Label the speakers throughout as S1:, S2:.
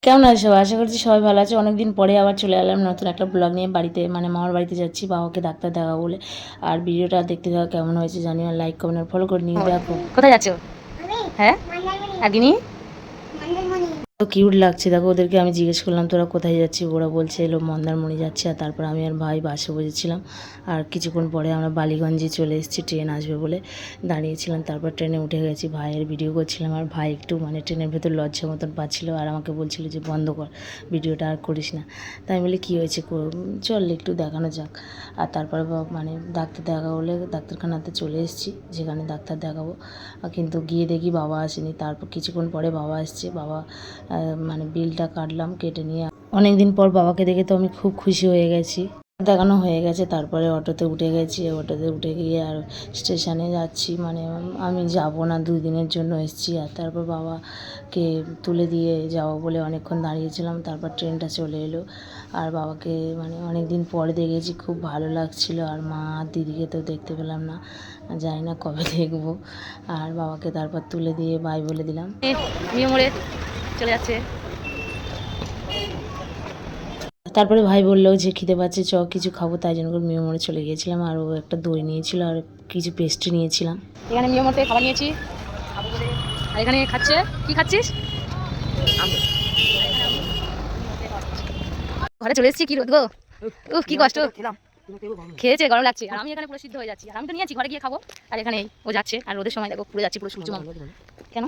S1: কেমন আছো সবাই? আশা করছি সবাই ভালো আছে। অনেকদিন পরে আবার চলে এলাম নতুন একটা ব্লগ নিয়ে। বাড়িতে মানে মামার বাড়িতে যাচ্ছি বাবাকে ডাক্তার দেখাবো বলে। আর ভিডিওটা দেখতে থাকা কেমন হয়েছে জানিও, লাইক কমেন্ট আর ফলো করে নিয়ে দেখো। কোথায় যাচ্ছো? হ্যাঁ আগিনি তো কিউট লাগছে দেখো ওদেরকে। আমি জিজ্ঞেস করলাম তোরা কোথায় যাচ্ছি, ওরা বলছে এলো মন্দারমণি যাচ্ছে। আর তারপর আমি আর ভাই বাসে বসেছিলাম। আর কিছুক্ষণ পরে আমরা বালিগঞ্জে চলে এসেছি, ট্রেন আসবে বলে দাঁড়িয়েছিলাম। তারপর ট্রেনে উঠে গেছি, ভাইয়ের ভিডিও করছিলাম। আর ভাই একটু মানে ট্রেনের ভেতর লজ্জা মতন পাচ্ছিলো আর আমাকে বলছিল যে বন্ধ কর ভিডিওটা, আর করিস না। তাই আমি বলি কী হয়েছে, চল একটু দেখানো যাক। আর তারপরে মানে ডাক্তার দেখাবো বলে ডাক্তারখানাতে চলে এসেছি, যেখানে ডাক্তার দেখাবো। কিন্তু গিয়ে দেখি বাবা আসেনি। তারপর কিছুক্ষণ পরে বাবা আসছে। বাবা মানে বিলটা কাটলাম, কেটে নিয়ে অনেক দিন পর বাবাকে দেখে তো আমি খুব খুশি হয়ে গেছি। দেখানো হয়ে গেছে, তারপরে অটোতে উঠে গেছি। অটোতে উঠে গিয়ে আর স্টেশনে যাচ্ছি। মানে আমি যাব না, 2 দিনের জন্য এসেছি। আর তারপর বাবাকে তুলে দিয়ে যাবো বলে অনেকক্ষণ দাঁড়িয়েছিলাম। তারপর ট্রেনটা চলে এলো। আর বাবাকে মানে অনেক দিন পরে দেখেছি, খুব ভালো লাগছিল। আর মা আর দিদিকে তো দেখতে পেলাম না, জানি না কবে দেখবো। আর বাবাকে তারপর তুলে দিয়ে বাই বলে দিলাম। মোড়ে চলে যাচ্ছে। তারপরে ভাই বললো যে খিদে পাচ্ছে, চ কিছু খাবো। তাই জন্য করে মিও মোড়ে চলে গিয়েছিলাম। আর ও একটা দই নিয়েছিল আর কিছু পেস্ট্রি নিয়েছিলাম। এখানে মিও মোড়ে খাবার নিয়েছি। আর এখানে খাচ্ছে, কি খাচ্ছিস? ঘরে চলে এসেছি, কি রোদ গো, কি কষ্ট। খেয়েছে, গরম লাগছে। আর আমি এখানে পুরো সিদ্ধ হয়ে যাচ্ছি। আর আমি তো নিয়েছি, ঘরে গিয়ে খাবো। আর এখানে ও যাচ্ছে, আর রোদের সময় দেখো পুরো যাচ্ছি পুরো সূর্য। কেন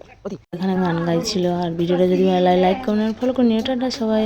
S1: এখানে গান গাইছিল। আর ভিডিওটা যদি ভালো লাগে লাইক কমেন্ট ফলো করে নিও। টাটা সবাই।